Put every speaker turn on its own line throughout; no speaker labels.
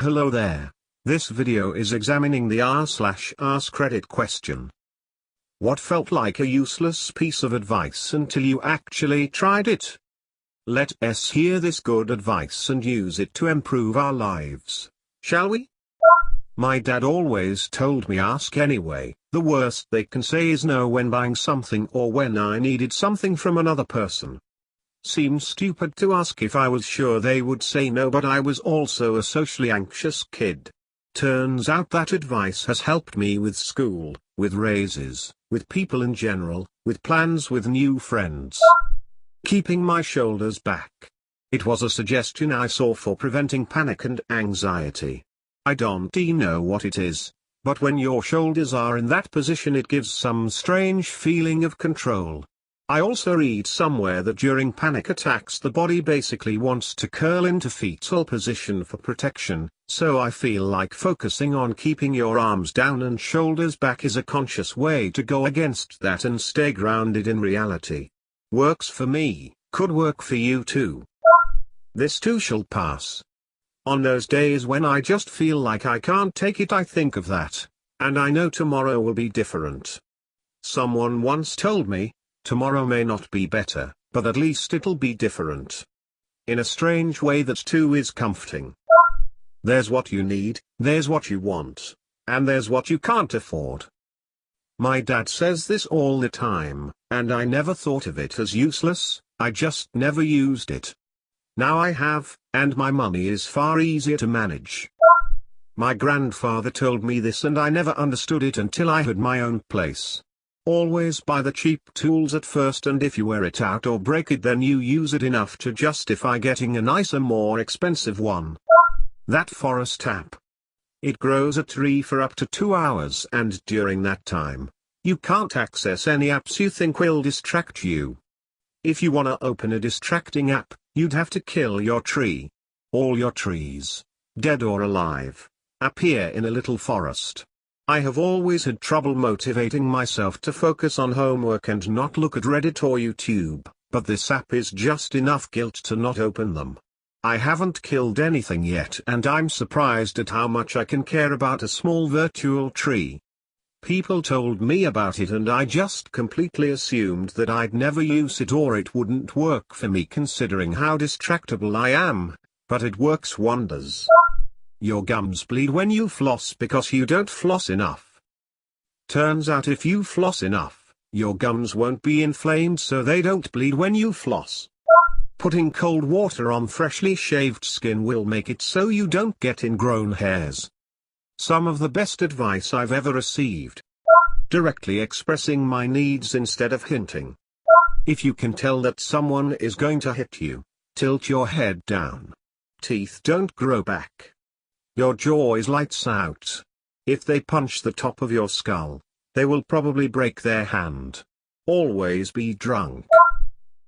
Hello there. This video is examining the r/askreddit question. What felt like a useless piece of advice until you actually tried it? Let us hear this good advice and use it to improve our lives, shall we? My dad always told me ask anyway. The worst they can say is no when buying something or when I needed something from another person. Seems stupid to ask if I was sure they would say no, but I was also a socially anxious kid. Turns out that advice has helped me with school, with raises, with people in general, with plans with new friends. Keeping my shoulders back. It was a suggestion I saw for preventing panic and anxiety. I don't know what it is, but when your shoulders are in that position it gives some strange feeling of control. I also read somewhere that during panic attacks the body basically wants to curl into fetal position for protection, so I feel like focusing on keeping your arms down and shoulders back is a conscious way to go against that and stay grounded in reality. Works for me, could work for you too. This too shall pass. On those days when I just feel like I can't take it, I think of that, and I know tomorrow will be different. Someone once told me, tomorrow may not be better, but at least it'll be different. In a strange way that too is comforting. There's what you need, there's what you want, and there's what you can't afford. My dad says this all the time, and I never thought of it as useless, I just never used it. Now I have, and my money is far easier to manage. My grandfather told me this and I never understood it until I had my own place. Always buy the cheap tools at first, and if you wear it out or break it then you use it enough to justify getting a nicer, more expensive one. That forest tap. It grows a tree for up to 2 hours, and during that time, you can't access any apps you think will distract you. If you wanna open a distracting app, you'd have to kill your tree. All your trees, dead or alive, appear in a little forest. I have always had trouble motivating myself to focus on homework and not look at Reddit or YouTube, but this app is just enough guilt to not open them. I haven't killed anything yet, and I'm surprised at how much I can care about a small virtual tree. People told me about it and I just completely assumed that I'd never use it or it wouldn't work for me considering how distractible I am, but it works wonders. Your gums bleed when you floss because you don't floss enough. Turns out if you floss enough, your gums won't be inflamed so they don't bleed when you floss. Putting cold water on freshly shaved skin will make it so you don't get ingrown hairs. Some of the best advice I've ever received. Directly expressing my needs instead of hinting. If you can tell that someone is going to hit you, tilt your head down. Teeth don't grow back. Your jaw is lights out. If they punch the top of your skull, they will probably break their hand. Always be drunk.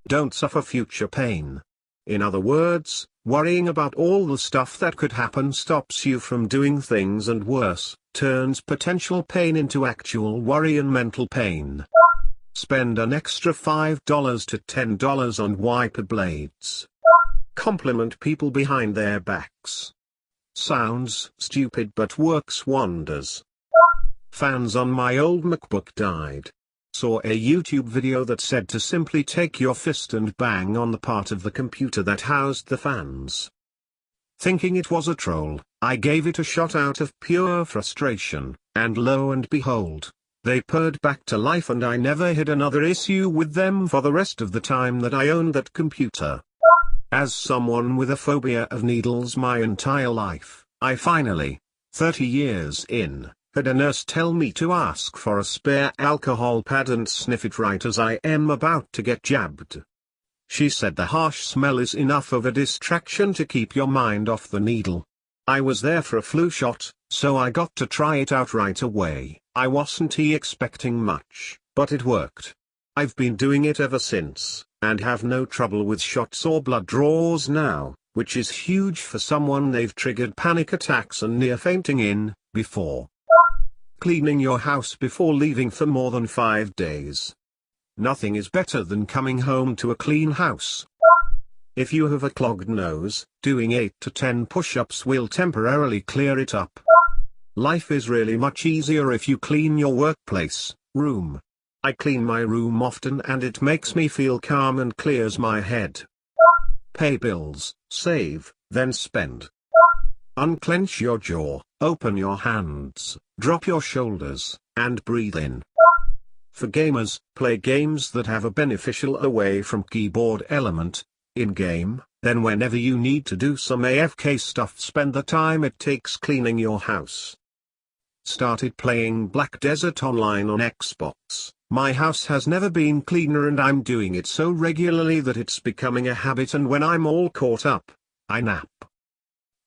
Don't suffer future pain. In other words, worrying about all the stuff that could happen stops you from doing things, and worse, turns potential pain into actual worry and mental pain. Spend an extra $5 to $10 on wiper blades. Compliment people behind their backs. Sounds stupid but works wonders. Fans on my old MacBook died. Saw a YouTube video that said to simply take your fist and bang on the part of the computer that housed the fans. Thinking it was a troll, I gave it a shot out of pure frustration, and lo and behold, they purred back to life and I never had another issue with them for the rest of the time that I owned that computer. As someone with a phobia of needles my entire life, I finally, 30 years in, had a nurse tell me to ask for a spare alcohol pad and sniff it right as I am about to get jabbed. She said the harsh smell is enough of a distraction to keep your mind off the needle. I was there for a flu shot, so I got to try it out right away. I wasn't expecting much, but it worked. I've been doing it ever since, and have no trouble with shots or blood draws now, which is huge for someone they've triggered panic attacks and near fainting in, before. Cleaning your house before leaving for more than 5 days. Nothing is better than coming home to a clean house. If you have a clogged nose, doing 8 to 10 push-ups will temporarily clear it up. Life is really much easier if you clean your workplace, room. I clean my room often and it makes me feel calm and clears my head. Pay bills, save, then spend. Unclench your jaw, open your hands, drop your shoulders, and breathe in. For gamers, play games that have a beneficial away from keyboard element. In-game, then whenever you need to do some AFK stuff, spend the time it takes cleaning your house. Started playing Black Desert Online on Xbox. My house has never been cleaner and I'm doing it so regularly that it's becoming a habit, and when I'm all caught up, I nap.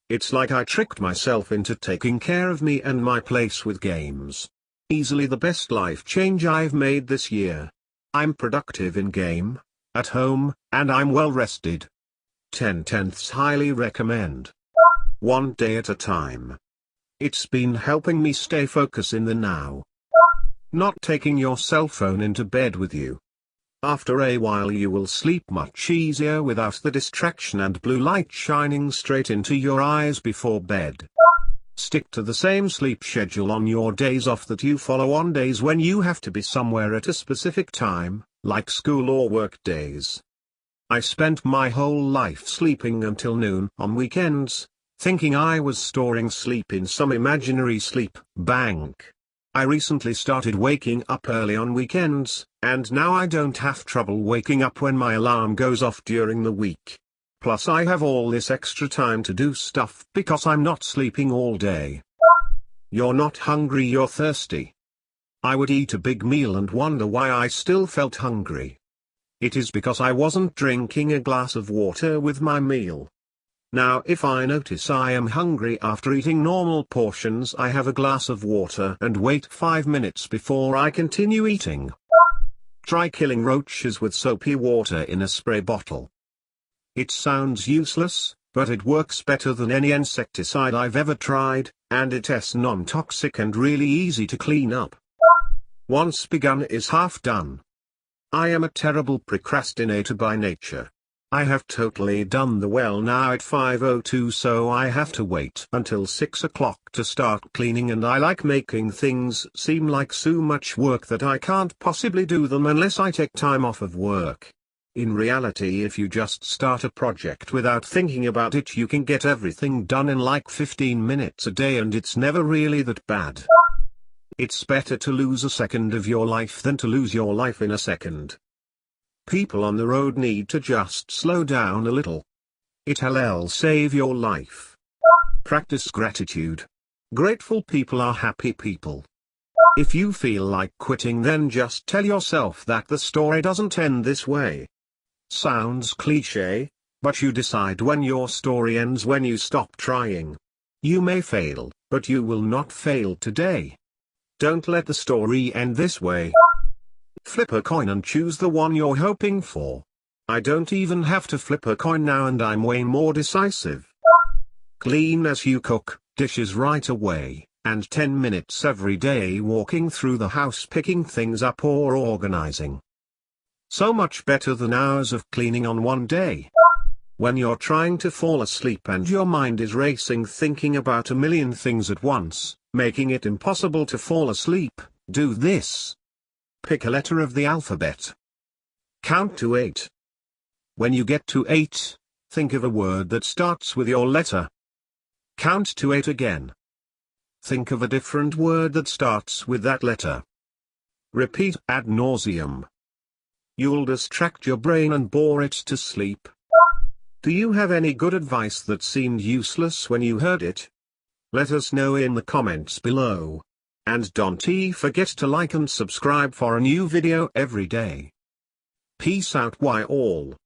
It's like I tricked myself into taking care of me and my place with games. Easily the best life change I've made this year. I'm productive in-game, at home, and I'm well rested. 10/10 highly recommend. One day at a time. It's been helping me stay focused in the now. Not taking your cell phone into bed with you. After a while you will sleep much easier without the distraction and blue light shining straight into your eyes before bed. Stick to the same sleep schedule on your days off that you follow on days when you have to be somewhere at a specific time, like school or work days. I spent my whole life sleeping until noon on weekends, thinking I was storing sleep in some imaginary sleep bank. I recently started waking up early on weekends, and now I don't have trouble waking up when my alarm goes off during the week. Plus I have all this extra time to do stuff because I'm not sleeping all day. You're not hungry, you're thirsty. I would eat a big meal and wonder why I still felt hungry. It is because I wasn't drinking a glass of water with my meal. Now if I notice I am hungry after eating normal portions, I have a glass of water and wait 5 minutes before I continue eating. Try killing roaches with soapy water in a spray bottle. It sounds useless, but it works better than any insecticide I've ever tried, and it's non-toxic and really easy to clean up. Once begun is half done. I am a terrible procrastinator by nature. I have totally done the well now at 5:02, so I have to wait until 6 o'clock to start cleaning, and I like making things seem like so much work that I can't possibly do them unless I take time off of work. In reality, if you just start a project without thinking about it, you can get everything done in like 15 minutes a day, and it's never really that bad. It's better to lose a second of your life than to lose your life in a second. People on the road need to just slow down a little. It'll save your life. Practice gratitude. Grateful people are happy people. If you feel like quitting, then just tell yourself that the story doesn't end this way. Sounds cliché, but you decide when your story ends when you stop trying. You may fail, but you will not fail today. Don't let the story end this way. Flip a coin and choose the one you're hoping for. I don't even have to flip a coin now, and I'm way more decisive. Clean as you cook dishes right away, and 10 minutes every day walking through the house picking things up or organizing. So much better than hours of cleaning on one day. When you're trying to fall asleep and your mind is racing thinking about a million things at once, making it impossible to fall asleep, do this. Pick a letter of the alphabet. Count to 8. When you get to 8, think of a word that starts with your letter. Count to 8 again. Think of a different word that starts with that letter. Repeat ad nauseum. You'll distract your brain and bore it to sleep. Do you have any good advice that seemed useless when you heard it? Let us know in the comments below. And don't forget to like and subscribe for a new video every day. Peace out, why all.